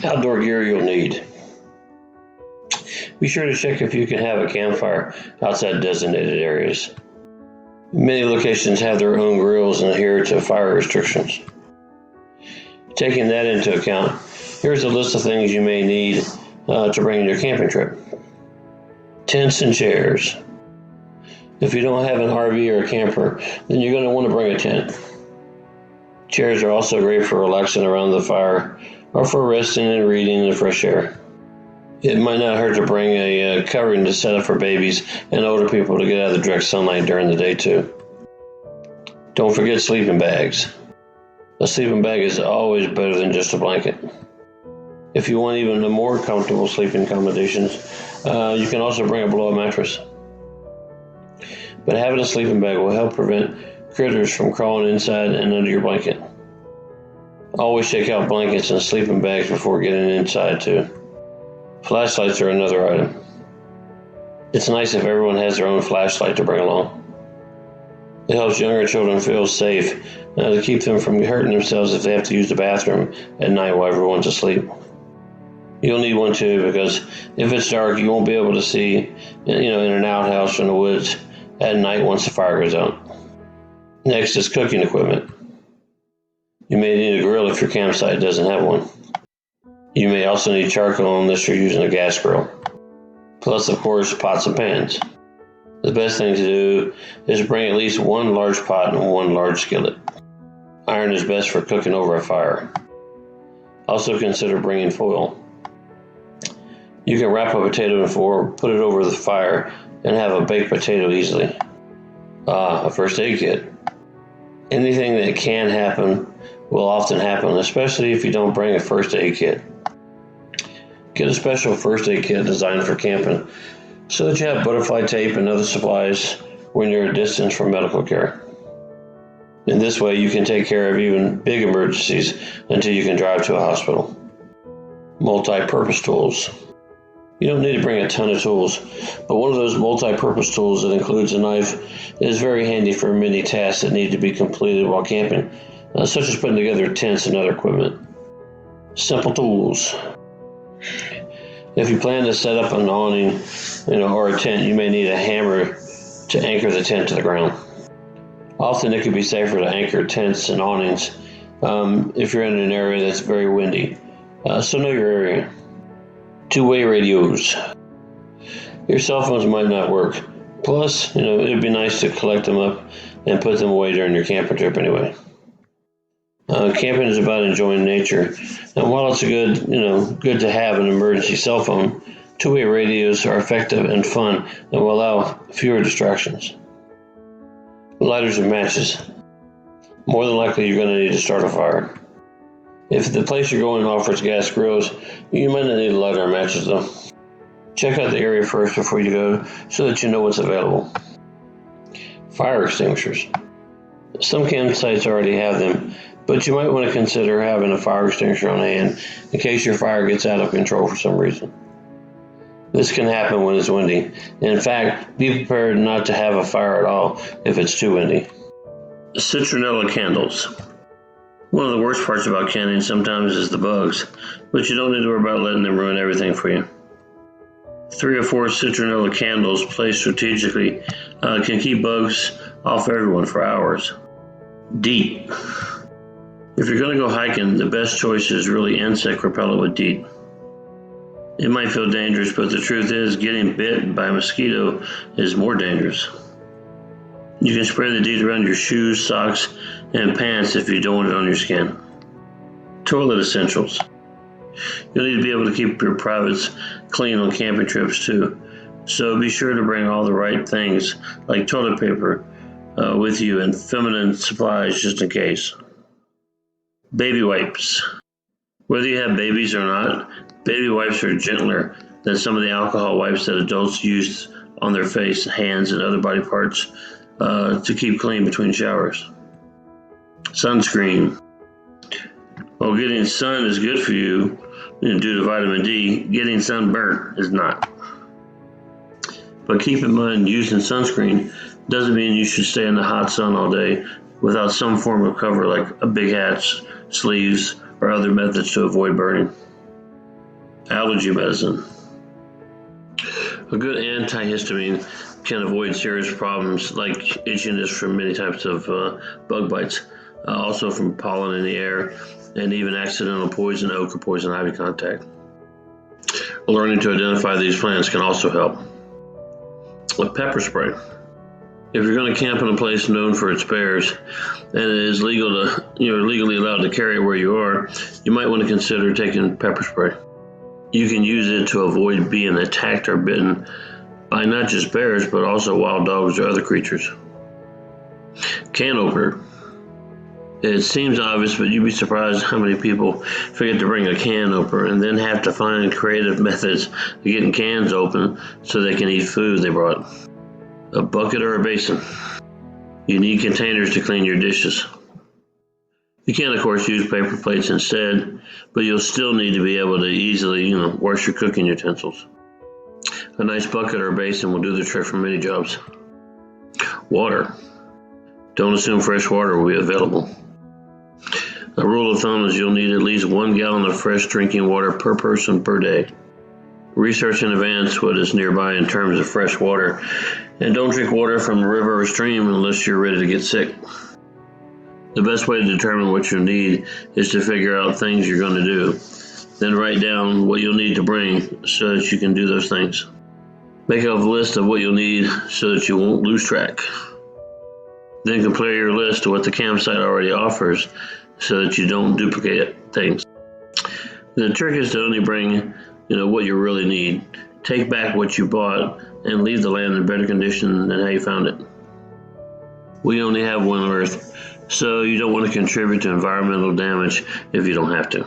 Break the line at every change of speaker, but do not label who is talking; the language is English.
Outdoor gear you'll need. Be sure to check if you can have a campfire outside designated areas. Many locations have their own grills and adhere to fire restrictions. Taking that into account, here's a list of things you may need to bring in your camping trip. Tents and chairs. If you don't have an RV or a camper, then you're going to want to bring a tent. Chairs are also great for relaxing around the fire or for resting and reading in the fresh air. It might not hurt to bring a covering to set up for babies and older people to get out of the direct sunlight during the day too. Don't forget sleeping bags. A sleeping bag is always better than just a blanket. If you want even more comfortable sleeping accommodations, you can also bring a blow-up mattress. But having a sleeping bag will help prevent critters from crawling inside and under your blanket. Always check out blankets and sleeping bags before getting inside too. Flashlights are another item. It's nice if everyone has their own flashlight to bring along. It helps younger children feel safe to keep them from hurting themselves if they have to use the bathroom at night while everyone's asleep. You'll need one too, because if it's dark, you won't be able to see, in an outhouse or in the woods at night once the fire goes out. Next is cooking equipment. You may need a grill if your campsite doesn't have one. You may also need charcoal unless you're using a gas grill. Plus, of course, pots and pans. The best thing to do is bring at least one large pot and one large skillet. Iron is best for cooking over a fire. Also consider bringing foil. You can wrap a potato in foil, put it over the fire, and have a baked potato easily. A first aid kit. Anything that can happen will often happen, especially if you don't bring a first aid kit. Get a special first aid kit designed for camping so that you have butterfly tape and other supplies when you're a distance from medical care. In this way, you can take care of even big emergencies until you can drive to a hospital. Multi-purpose tools. You don't need to bring a ton of tools, but one of those multi-purpose tools that includes a knife is very handy for many tasks that need to be completed while camping, such as putting together tents and other equipment. Simple tools. If you plan to set up an awning, or a tent, you may need a hammer to anchor the tent to the ground. Often it can be safer to anchor tents and awnings if you're in an area that's very windy. So know your area. Two-way radios. Your cell phones might not work. Plus, it'd be nice to collect them up and put them away during your camping trip anyway. Camping is about enjoying nature, and while it's good to have an emergency cell phone, two-way radios are effective and fun and will allow fewer distractions. Lighters and matches. More than likely, you're going to need to start a fire. If the place you're going offers gas grills, you might not need a lighter or matches though. Check out the area first before you go so that you know what's available. Fire extinguishers. Some campsites already have them, but you might want to consider having a fire extinguisher on hand in case your fire gets out of control for some reason. This can happen when it's windy. In fact, be prepared not to have a fire at all if it's too windy. Citronella candles. One of the worst parts about canning sometimes is the bugs, but you don't need to worry about letting them ruin everything for you. 3 or 4 citronella candles placed strategically can keep bugs off everyone for hours. DEET. If you're going to go hiking, the best choice is really insect repellent with DEET. It might feel dangerous, but the truth is getting bit by a mosquito is more dangerous. You can spray the DEET around your shoes, socks, and pants if you don't want it on your skin. Toilet essentials. You'll need to be able to keep your privates clean on camping trips too, so be sure to bring all the right things like toilet paper with you and feminine supplies just in case. Baby wipes. Whether you have babies or not, baby wipes are gentler than some of the alcohol wipes that adults use on their face, hands, and other body parts to keep clean between showers. Sunscreen. While getting sun is good for you due to vitamin D, getting sunburnt is not. But keep in mind, using sunscreen doesn't mean you should stay in the hot sun all day without some form of cover like a big hat, sleeves, or other methods to avoid burning. Allergy medicine. A good antihistamine can avoid serious problems like itchiness from many types of bug bites, also from pollen in the air, and even accidental poison oak or poison ivy contact. Learning to identify these plants can also help. With pepper spray. If you're going to camp in a place known for its bears, and it is legally allowed to carry it where you are, you might want to consider taking pepper spray. You can use it to avoid being attacked or bitten by not just bears, but also wild dogs or other creatures. Can opener. It seems obvious, but you'd be surprised how many people forget to bring a can opener and then have to find creative methods of getting cans open so they can eat food they brought. A bucket or a basin. You need containers to clean your dishes. You can, of course, use paper plates instead, but you'll still need to be able to easily, wash your cooking utensils. A nice bucket or basin will do the trick for many jobs. Water. Don't assume fresh water will be available. A rule of thumb is you'll need at least 1 gallon of fresh drinking water per person per day. Research in advance what is nearby in terms of fresh water, and don't drink water from a river or stream unless you're ready to get sick. The best way to determine what you need is to figure out things you're going to do. Then write down what you'll need to bring so that you can do those things. Make a list of what you'll need so that you won't lose track. Then compare your list to what the campsite already offers so that you don't duplicate things. The trick is to only bring, what you really need. Take back what you bought and leave the land in better condition than how you found it. We only have one Earth, so you don't want to contribute to environmental damage if you don't have to.